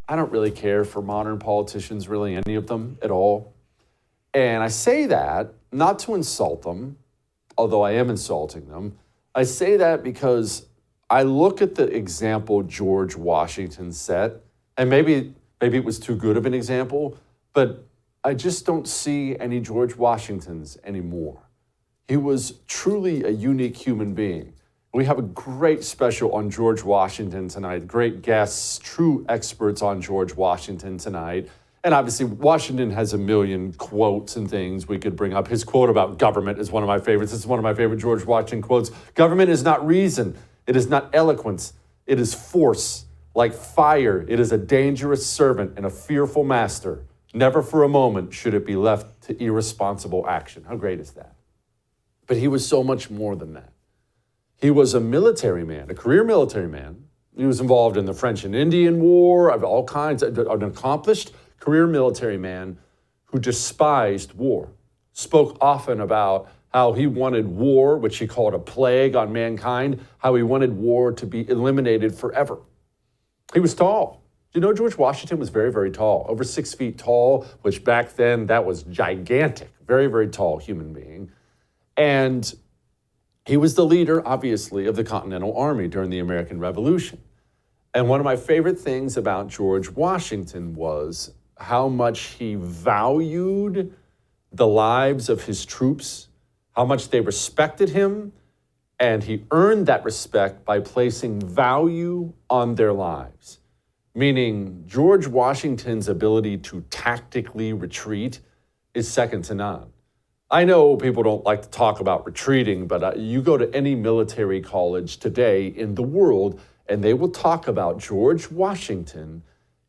I don't really care for modern politicians, really any of them at all. And I say that not to insult them, although I am insulting them. I say that because I look at the example George Washington set, and maybe it was too good of an example, but I just don't see any George Washingtons anymore. He was truly a unique human being. We have a great special on George Washington tonight, great guests, true experts on George Washington tonight. And obviously, Washington has a million quotes and things we could bring up. His quote about government is one of my favorites. It's one of my favorite George Washington quotes. Government is not reason. It is not eloquence. It is force. Like fire, it is a dangerous servant and a fearful master. Never for a moment should it be left to irresponsible action. How great is that? But he was so much more than that. He was a military man, a career military man. He was involved in the French and Indian War, of all kinds, an accomplished career military man who despised war, spoke often about how he wanted war, which he called a plague on mankind, how he wanted war to be eliminated forever. He was tall. You know, George Washington was very, very tall, over 6 feet tall, which back then that was gigantic, very, very tall human being. And he was the leader, obviously, of the Continental Army during the American Revolution. And one of my favorite things about George Washington was how much he valued the lives of his troops, how much they respected him, and he earned that respect by placing value on their lives. Meaning George Washington's ability to tactically retreat is second to none. I know people don't like to talk about retreating, but you go to any military college today in the world, and they will talk about George Washington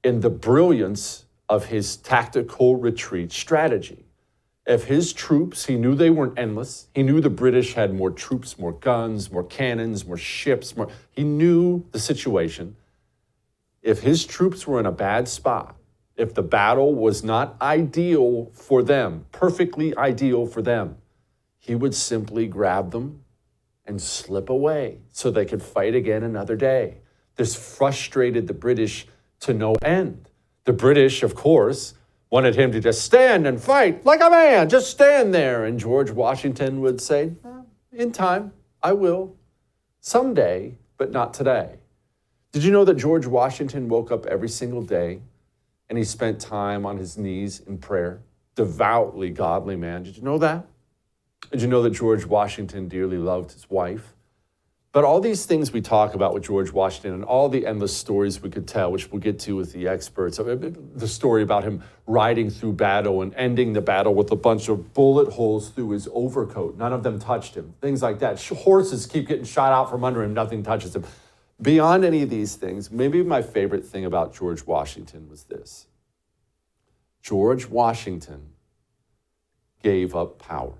and the brilliance of his tactical retreat strategy. If his troops, he knew they weren't endless. He knew the British had more troops, more guns, more cannons, more ships. He knew the situation. If his troops were in a bad spot, if the battle was not ideal for them, perfectly ideal for them, he would simply grab them and slip away so they could fight again another day. This frustrated the British to no end. The British, of course, wanted him to just stand and fight like a man, just stand there. And George Washington would say, in time, I will. Someday, but not today. Did you know that George Washington woke up every single day and he spent time on his knees in prayer? Devoutly godly man. Did you know that? Did you know that George Washington dearly loved his wife? But all these things we talk about with George Washington and all the endless stories we could tell, which we'll get to with the experts, the story about him riding through battle and ending the battle with a bunch of bullet holes through his overcoat. None of them touched him. Things like that. Horses keep getting shot out from under him. Nothing touches him. Beyond any of these things, maybe my favorite thing about George Washington was this. George Washington gave up power.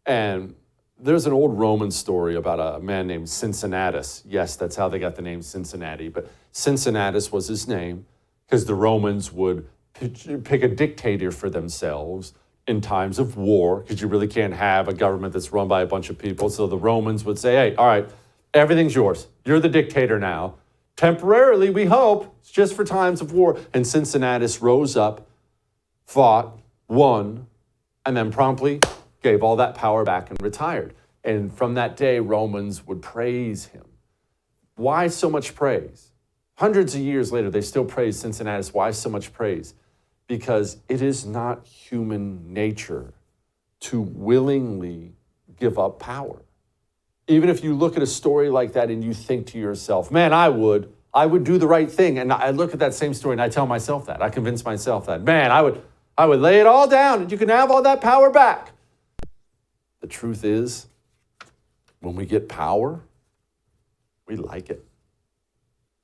And there's an old Roman story about a man named Cincinnatus. Yes, that's how they got the name Cincinnati. But Cincinnatus was his name because the Romans would pick a dictator for themselves in times of war, because you really can't have a government that's run by a bunch of people. So the Romans would say, hey, all right, everything's yours. You're the dictator now. Temporarily, we hope. It's just for times of war. And Cincinnatus rose up, fought, won, and then promptly gave all that power back and retired. And from that day, Romans would praise him. Why so much praise? Hundreds of years later, they still praise Cincinnatus. Why so much praise? Because it is not human nature to willingly give up power. Even if you look at a story like that and you think to yourself, man, I would do the right thing. And I look at that same story and I tell myself that. I convince myself that, man, I would lay it all down and you can have all that power back. The truth is, when we get power, we like it.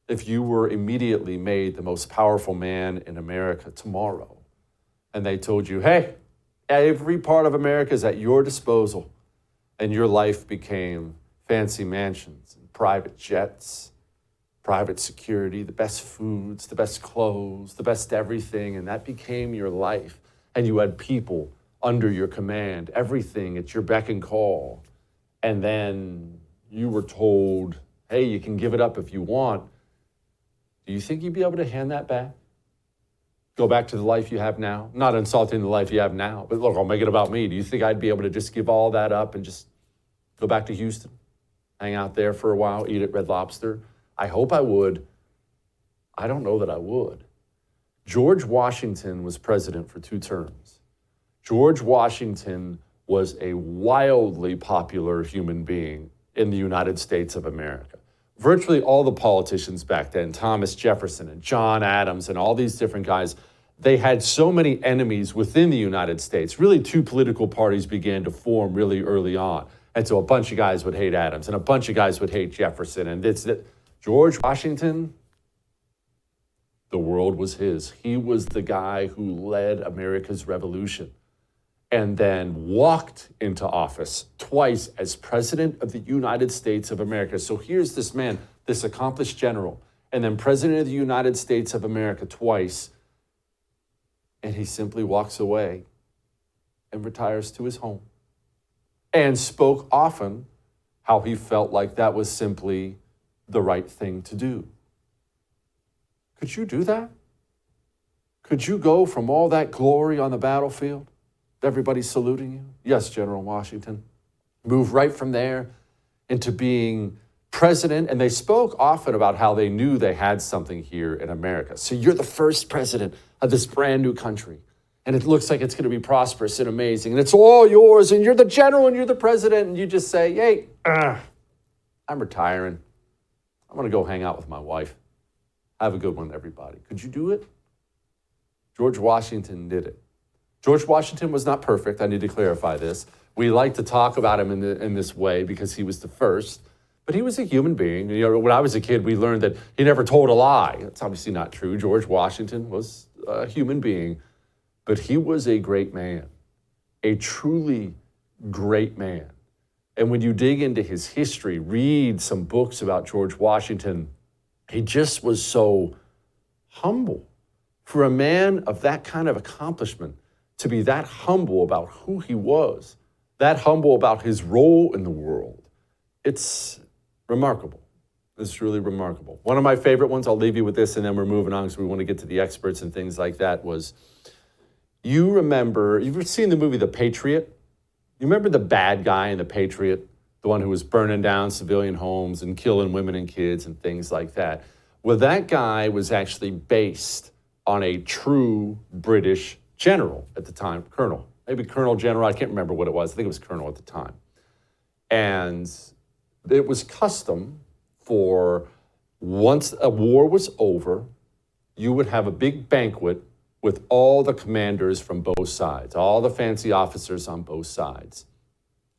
If you were immediately made the most powerful man in America tomorrow, and they told you, hey, every part of America is at your disposal, and your life became fancy mansions and private jets, private security, the best foods, the best clothes, the best everything, and that became your life, and you had people under your command, everything at your beck and call. And then you were told, hey, you can give it up if you want. Do you think you'd be able to hand that back? Go back to the life you have now? Not insulting the life you have now, but look, I'll make it about me. Do you think I'd be able to just give all that up and just go back to Houston, hang out there for a while, eat at Red Lobster? I hope I would. I don't know that I would. George Washington was president for 2 terms. George Washington was a wildly popular human being in the United States of America. Virtually all the politicians back then, Thomas Jefferson and John Adams and all these different guys, they had so many enemies within the United States. Really, 2 political parties began to form really early on. And so a bunch of guys would hate Adams and a bunch of guys would hate Jefferson. And George Washington, the world was his. He was the guy who led America's revolution and then walked into office twice as president of the United States of America. So here's this man, this accomplished general, and then president of the United States of America twice, and he simply walks away and retires to his home and spoke often how he felt like that was simply the right thing to do. Could you do that? Could you go from all that glory on the battlefield, everybody saluting you? Yes, General Washington. Move right from there into being president. And they spoke often about how they knew they had something here in America. So you're the first president of this brand new country. And it looks like it's going to be prosperous and amazing. And it's all yours. And you're the general and you're the president. And you just say, hey, I'm retiring. I'm going to go hang out with my wife. Have a good one, everybody. Could you do it? George Washington did it. George Washington was not perfect. I need to clarify this. We like to talk about him in this way because he was the first, but he was a human being. You know, when I was a kid, we learned that he never told a lie. That's obviously not true. George Washington was a human being, but he was a great man, a truly great man. And when you dig into his history, read some books about George Washington, he just was so humble. For a man of that kind of accomplishment, to be that humble about who he was, that humble about his role in the world, it's remarkable. It's really remarkable. One of my favorite ones, I'll leave you with this and then we're moving on because we want to get to the experts and things like that, was you've seen the movie The Patriot? You remember the bad guy in The Patriot? The one who was burning down civilian homes and killing women and kids and things like that. Well, that guy was actually based on a true British general at the time, colonel, maybe colonel general, I can't remember what it was. I think it was colonel at the time. And it was custom for once a war was over, you would have a big banquet with all the commanders from both sides, all the fancy officers on both sides.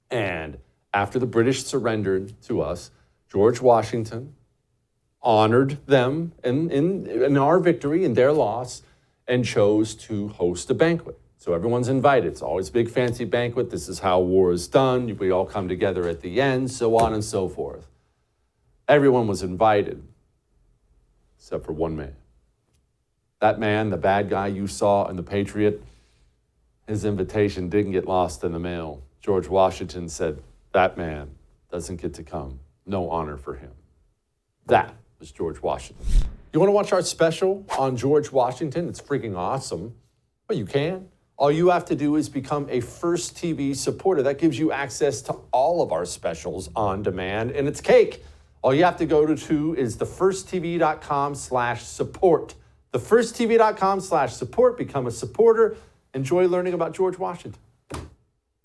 And after the British surrendered to us, George Washington honored them in our victory, in their loss, and chose to host a banquet. So everyone's invited. It's always a big fancy banquet. This is how war is done. We all come together at the end, so on and so forth. Everyone was invited, except for one man. That man, the bad guy you saw in The Patriot, his invitation didn't get lost in the mail. George Washington said, that man doesn't get to come. No honor for him. That was George Washington. You want to watch our special on George Washington? It's freaking awesome. Well, you can. All you have to do is become a First TV supporter. That gives you access to all of our specials on demand, and it's cake. All you have to go to is thefirsttv.com/support. Thefirsttv.com/support. Become a supporter. Enjoy learning about George Washington.